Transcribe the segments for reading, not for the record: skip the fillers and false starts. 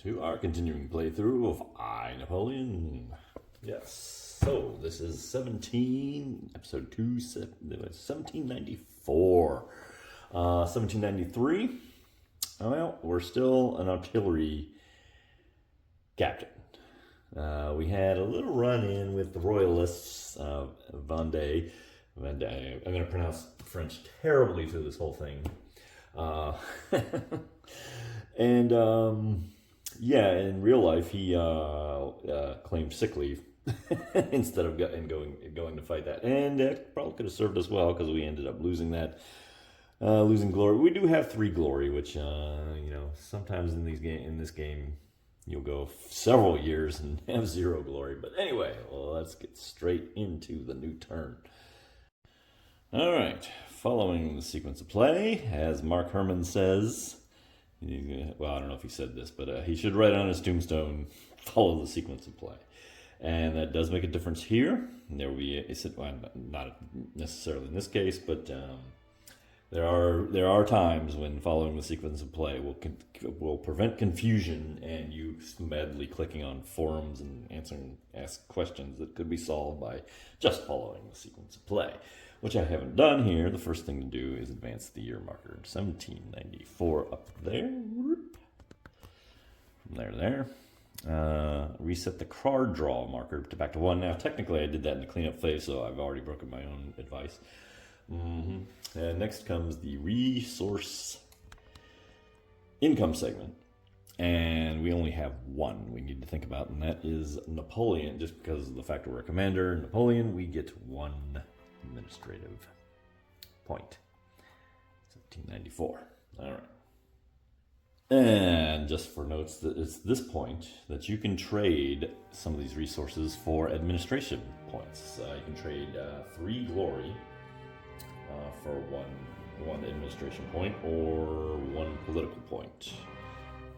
to our continuing playthrough of I, Napoleon. Yes, so this is episode 2, 1794. 1793, well, we're still an artillery captain. We had a little run-in with the royalists, Vendée. I'm going to pronounce French terribly through this whole thing. Yeah, in real life, he claimed sick leave instead of going to fight that, and that probably could have served us well because we ended up losing that, losing glory. We do have 3 glory, which sometimes in this game you'll go several years and have 0 glory. But anyway, well, let's get straight into the new turn. All right, following the sequence of play, as Mark Herman says. Well, I don't know if he said this, but he should write on his tombstone, follow the sequence of play. And that does make a difference here. And there will be, well, not necessarily in this case, but there are times when following the sequence of play will prevent confusion and you madly clicking on forums and ask questions that could be solved by just following the sequence of play, which I haven't done here. The first thing to do is advance the year marker. 1794 up there. There. Reset the card draw marker back to 1. Now, technically, I did that in the cleanup phase, so I've already broken my own advice. Next comes the resource income segment. And we only have 1 we need to think about, and that is Napoleon. Just because of the fact that we're a commander, Napoleon, we get 1 administrative point. 1794. All right. And just for notes, that it's this point that you can trade some of these resources for administration points. You can trade 3 glory for one administration point or 1 political point.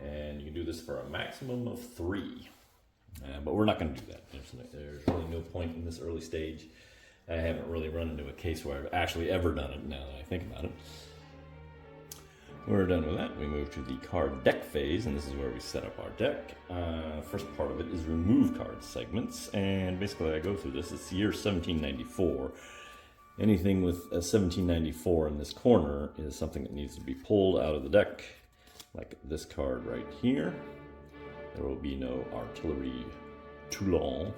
And you can do this for a maximum of 3. But we're not going to do that. There's really no point in this early stage. I haven't really run into a case where I've actually ever done it now that I think about it. We're done with that. We move to the card deck phase, and this is where we set up our deck. First part of it is remove card segments, and basically I go through this. It's the year 1794. Anything with a 1794 in this corner is something that needs to be pulled out of the deck, like this card right here. There will be no artillery Toulon.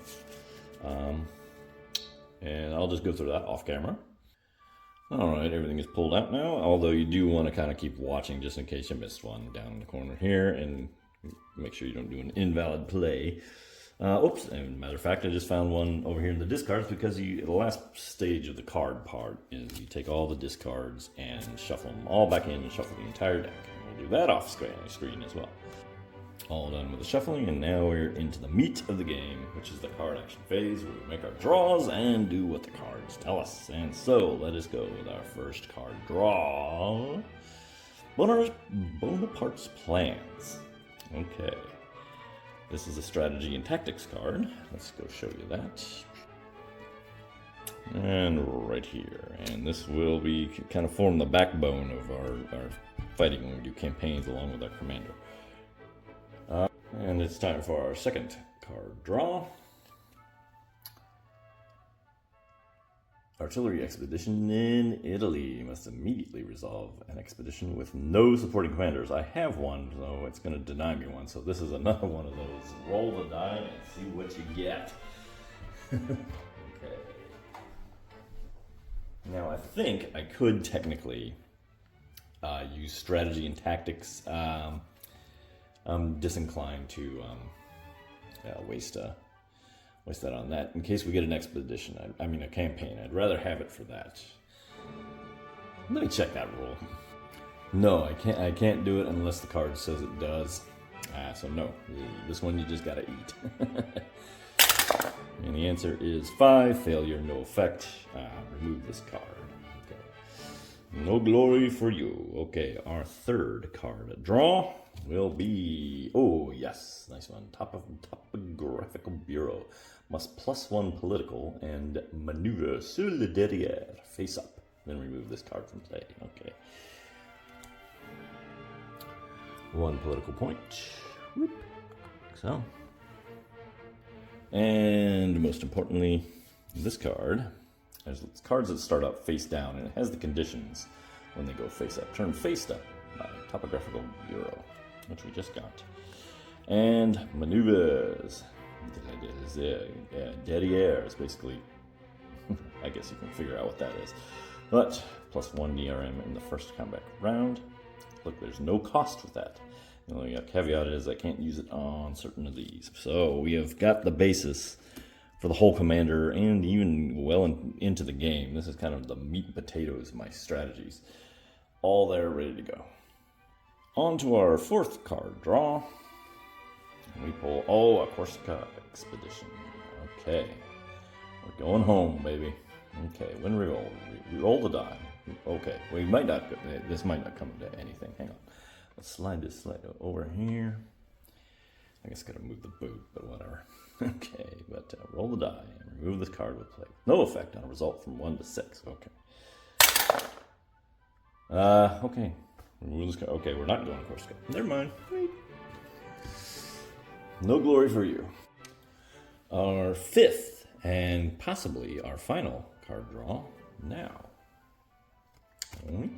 And I'll just go through that off camera. All right, everything is pulled out now, although you do want to kind of keep watching just in case you missed one down in the corner here, and make sure you don't do an invalid play. Oops, and matter of fact, I just found one over here in the discards because the last stage of the card part is you take all the discards and shuffle them all back in and shuffle the entire deck. And we'll do that off screen as well. All done with the shuffling, and now we're into the meat of the game, which is the card action phase, where we make our draws and do what the cards tell us. And so, let us go with our first card draw. Bonaparte's Plans. Okay. This is a strategy and tactics card. Let's go show you that. And right here. And this will be kind of form the backbone of our fighting when we do campaigns along with our commander. And it's time for our second card draw. Artillery expedition in Italy. You must immediately resolve an expedition with no supporting commanders. I have one, so it's going to deny me one. So this is another one of those. Roll the die and see what you get. Okay. Now I think I could technically use strategy and tactics. I'm disinclined to waste that on that in case we get an expedition. I mean a campaign. I'd rather have it for that. Let me check that rule. No, I can't do it unless the card says it does. So no, this one you just gotta eat. And the answer is 5. Failure, no effect. Remove this card. Okay. No glory for you. Okay, our third card draw will be, oh yes, nice one. Topographical Bureau. Must +1 political and maneuver sur le derrière, face up. Then remove this card from play. Okay. 1 political point. Whoop. so. And most importantly, this card, there's cards that start out face down, and it has the conditions when they go face up. Turn face up by Topographical Bureau, which we just got. And maneuvers. Derriere, basically. I guess you can figure out what that is. But plus 1 DRM in the first combat round. Look, there's no cost with that. The only caveat is I can't use it on certain of these. So we have got the basis for the whole commander and even well into the game. This is kind of the meat and potatoes of my strategies. All there, ready to go. On to our fourth card draw. And we pull, a Corsica Expedition. Okay. We're going home, baby. Okay, when we roll the die. Okay, we might not, this might not come to anything. Hang on. Let's slide this slide over here. I guess gotta move the boot, but whatever. Okay, but roll the die and remove this card with play. No effect on a result from 1 to 6. Okay. Okay. Remove this card. Okay, we're not going to Corsica. Never mind. Wait. No glory for you. Our fifth and possibly our final card draw now. I don't know.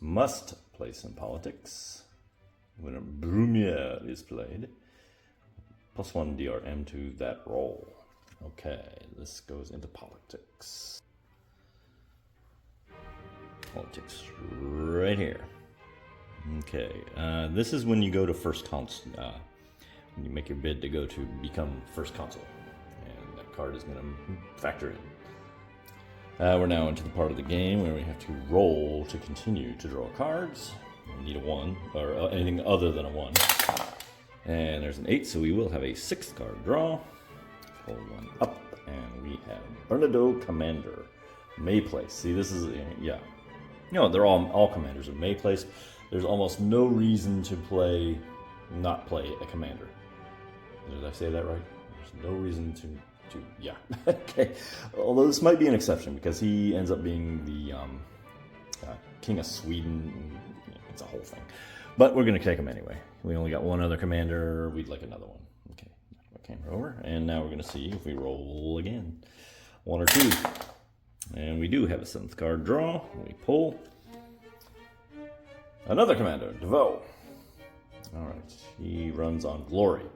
Must play some politics when a Brumiere is played. Plus 1 DRM to that roll. Okay, this goes into politics. Politics right here. Okay, this is when you go to first consul. When you make your bid to go to become first consul. And that card is going to factor in. We're now into the part of the game where we have to roll to continue to draw cards. We need a 1, or anything other than a 1. And there's an 8, so we will have a 6th card draw. Pull 1 up, and we have Bernardo Commander. May place. See, this is, yeah. No, they're all commanders are May place. There's almost no reason to not play a commander. Did I say that right? There's no reason to yeah. Okay. Although this might be an exception because he ends up being the King of Sweden. It's a whole thing. But we're going to take him anyway. We only got one other commander. We'd like another one. Okay. Camera over. And now we're going to see if we roll again. 1 or 2. And we do have a 7th card draw. We pull. Another commander, DeVoe. All right. He runs on Glory.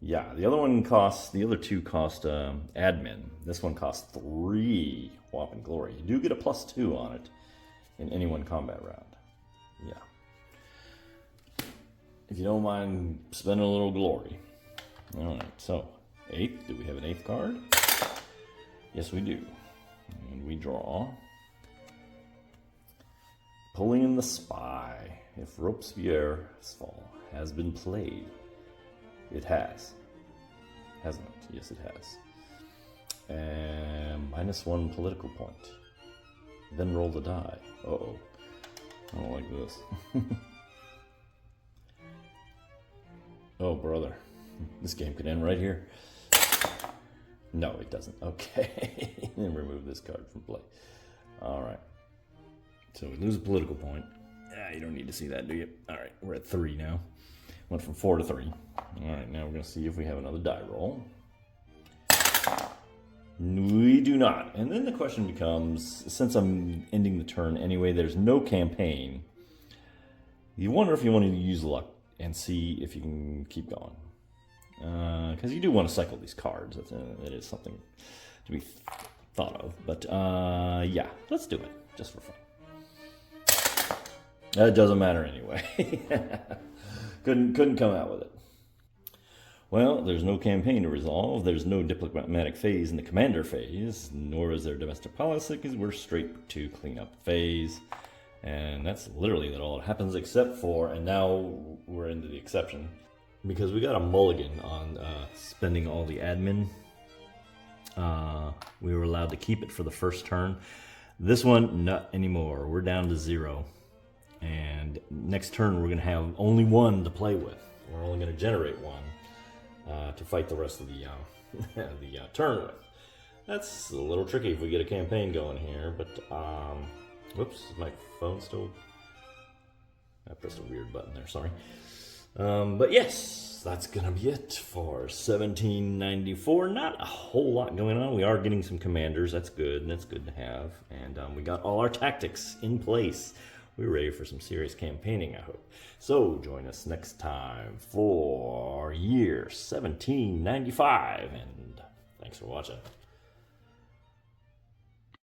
Yeah, the other two cost admin. This one costs 3 whopping glory. You do get a plus 2 on it in any one combat round. Yeah. If you don't mind spending a little glory. Alright, so 8th. Do we have an 8th card? Yes, we do. And we draw. Pulling in the Spy. If Robespierre's Fall has been played. It has. Hasn't it? Yes, it has. And -1 political point. Then roll the die. Uh-oh. I don't like this. Oh, brother. This game could end right here. No, it doesn't. Okay. Then remove this card from play. Alright. So we lose a political point. You don't need to see that, do you? Alright, we're at 3 now. Went from 4 to 3. Alright, now we're going to see if we have another die roll. We do not. And then the question becomes, since I'm ending the turn anyway, there's no campaign. You wonder if you want to use luck and see if you can keep going. Because you do want to cycle these cards. That is something to be thought of. But yeah, let's do it, just for fun. It doesn't matter anyway. Couldn't come out with it. Well, there's no campaign to resolve. There's no diplomatic phase in the commander phase, nor is there domestic policy, because we're straight to cleanup phase. And that's literally all that happens, except for, and now we're into the exception, because we got a mulligan on spending all the admin. We were allowed to keep it for the first turn. This one, not anymore. We're down to 0. And next turn, we're going to have only 1 to play with. We're only going to generate 1 to fight the rest of the turn with. That's a little tricky if we get a campaign going here, but whoops, is my phone still? I pressed a weird button there, sorry. But yes, that's gonna be it for 1794. Not a whole lot going on. We are getting some commanders. That's good. That's good to have. And we got all our tactics in place. We're ready for some serious campaigning, I hope. So join us next time for year 1795. And thanks for watching.